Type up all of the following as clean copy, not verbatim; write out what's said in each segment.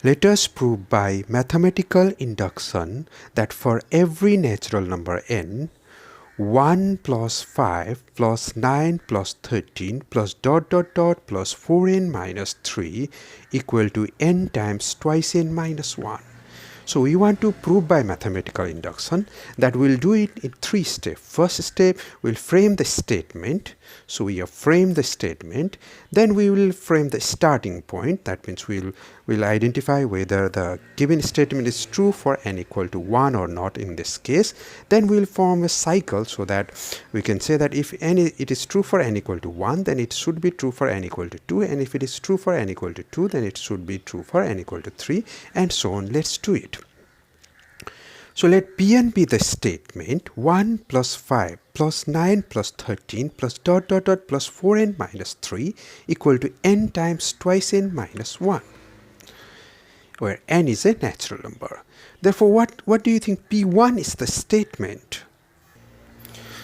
Let us prove by mathematical induction that for every natural number n, 1 plus 5 plus 9 plus 13 plus dot dot dot plus 4n minus 3 equal to n times twice n minus 1. So we want to prove by mathematical induction that we'll do it in 3 steps. First step, we'll frame the statement. So we have framed the statement. Then we will frame the starting point. That means we'll identify whether the given statement is true for n equal to 1 or not in this case. Then we'll form a cycle so that we can say that if it is true for n equal to 1, then it should be true for n equal to 2. And if it is true for n equal to 2, then it should be true for n equal to 3, and so on. Let's do it. So let Pn be the statement 1 plus 5 plus 9 plus 13 plus dot dot dot plus 4n minus 3 equal to n times twice n minus 1, where n is a natural number. Therefore, what do you think P1 is the statement?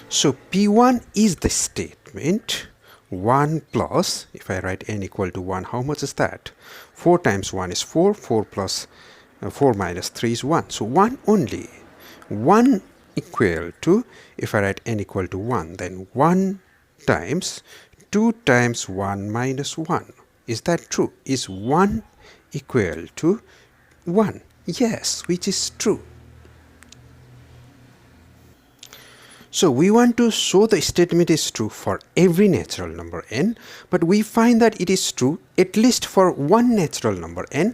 So P1 is the statement 1 plus, if I write n equal to 1, how much is that? 4 times 1 is 4, 4 plus 4 minus 3 is 1. So 1 only. 1 equal to, if I write n equal to 1, then 1 times 2 times 1 minus 1. Is that true? Is 1 equal to 1? Yes, which is true. So we want to show the statement is true for every natural number n, but we find that it is true at least for one natural number n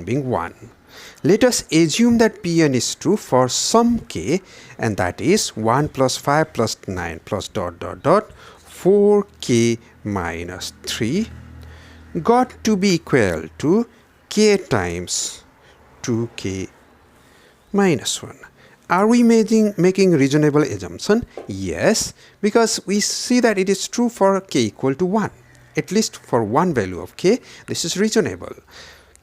being 1. Let us assume that Pn is true for some k, and that is 1 plus 5 plus 9 plus dot dot dot 4k minus 3 got to be equal to k times 2k minus 1. Are we making reasonable assumption? Yes, because we see that it is true for k equal to 1. At least for one value of k, this is reasonable.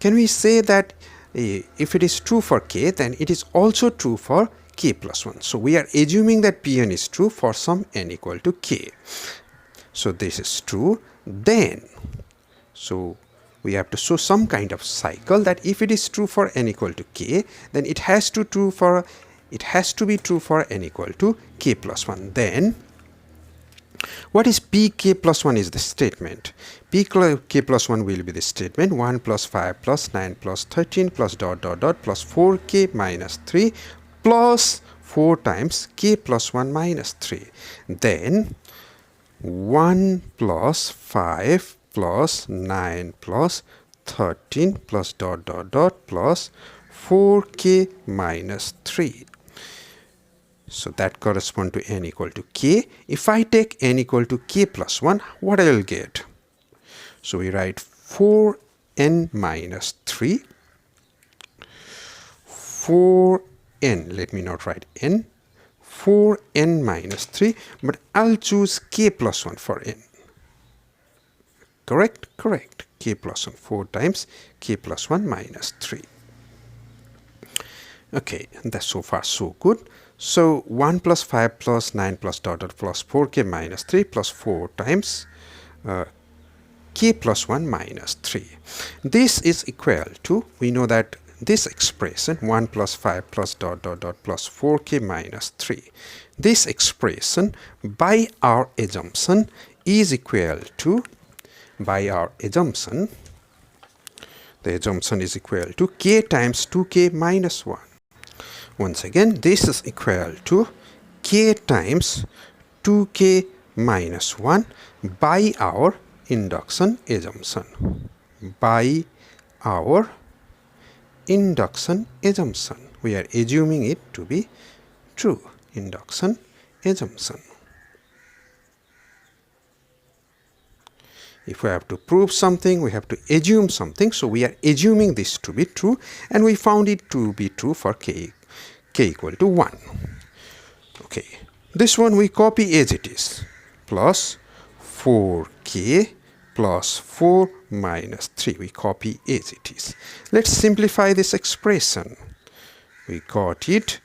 Can we say that if it is true for k, then it is also true for k plus 1. So we are assuming that Pn is true for some n equal to k. So this is true. Then, so we have to show some kind of cycle that if it is true for n equal to k, then it has to be true for n equal to k plus 1. Then what is pk plus 1 is the statement. Pk plus 1 will be the statement 1 plus 5 plus 9 plus 13 plus dot dot dot plus 4k minus 3 plus 4 times k plus 1 minus 3. Then 1 plus 5 plus 9 plus 13 plus dot dot dot plus 4k minus 3. So that corresponds to n equal to k. If I take n equal to k plus 1, what I will get? So we write 4n minus 3. 4n, let me not write n. 4n minus 3, but I'll choose k plus 1 for n. Correct? Correct. K plus 1, 4 times k plus 1 minus 3. Okay, that's so far so good. So 1 plus 5 plus 9 plus dot dot plus 4k minus 3 plus 4 times k plus 1 minus 3. This is equal to, we know that this expression 1 plus 5 plus dot dot dot plus 4k minus 3. This expression by our assumption is equal to, by our assumption, the assumption is equal to k times 2k minus 1. Once again, this is equal to k times 2k minus 1 by our induction assumption. By our induction assumption. We are assuming it to be true. Induction assumption. If we have to prove something, we have to assume something. So we are assuming this to be true, and we found it to be true for k equal to 1. Okay, this one we copy as it is. Plus 4k plus 4 minus 3. We copy as it is. Let's simplify this expression. We got it.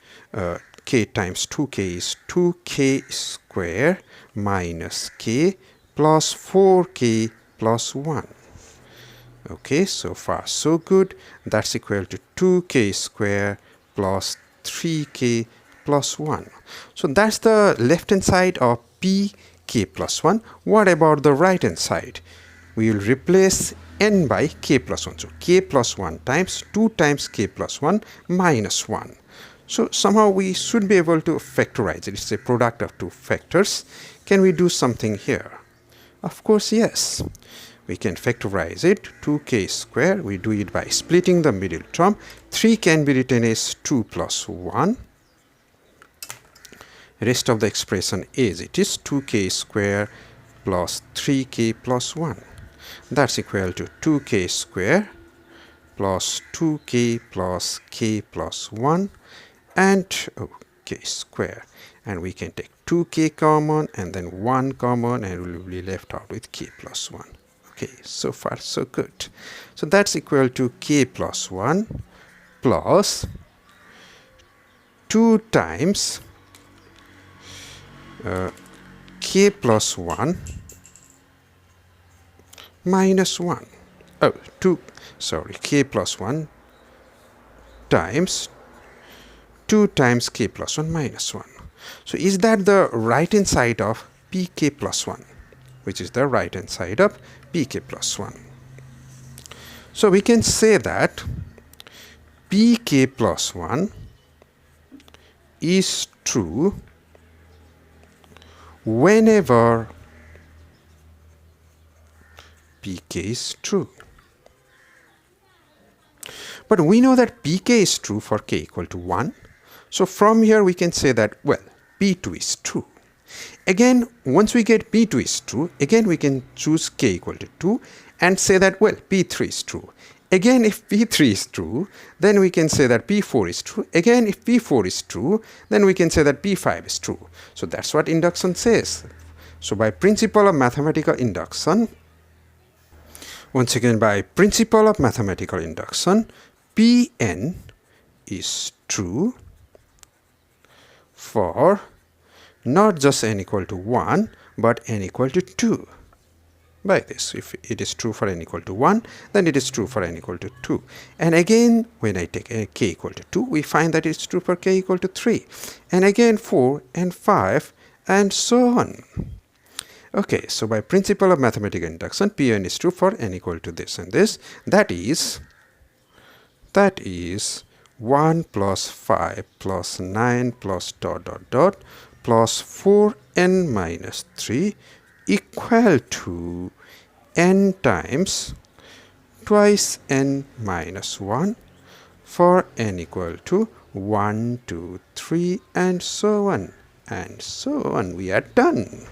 K times 2k is 2k square minus k plus 4k plus 1. Okay, so far so good. That's equal to 2k square plus 3k plus 1. So that's the left hand side of pk plus 1. What about the right hand side? We will replace n by k plus 1. So k plus 1 times 2 times k plus 1 minus 1. So somehow we should be able to factorize it. It's a product of two factors. Can we do something here? Of course, yes. We can factorize it. 2k square, we do it by splitting the middle term. 3 can be written as 2 plus 1. Rest of the expression is it is 2k square plus 3k plus 1. That's equal to 2k square plus 2k plus k plus 1 and k square. And we can take 2k common and then 1 common, and we will be left out with k plus 1. Okay, so far so good. So that's equal to k plus 1 plus 2 times k plus 1 minus 1. K plus 1 times 2 times k plus 1 minus 1. So is that the right hand side of pk plus 1? Which is the right hand side of pk plus 1. So we can say that pk plus 1 is true whenever pk is true. But we know that pk is true for k equal to 1. So from here we can say that, well, p2 is true. Again, once we get p2 is true, again we can choose k equal to 2 and say that, well, p3 is true. Again, if p3 is true, then we can say that p4 is true. Again, if p4 is true, then we can say that p5 is true. So that's what induction says. So by principle of mathematical induction, once again by principle of mathematical induction, Pn is true for not just n equal to 1, but n equal to 2. By this, if it is true for n equal to 1, then it is true for n equal to 2. And again, when I take k equal to 2, we find that it's true for k equal to 3. And again 4 and 5 and so on. Okay, so by principle of mathematical induction, Pn is true for n equal to this and this. That is 1 plus 5 plus 9 plus ... plus 4n minus 3 equal to n times twice n minus 1 for n equal to 1, 2, 3 and so on. And so on. We are done.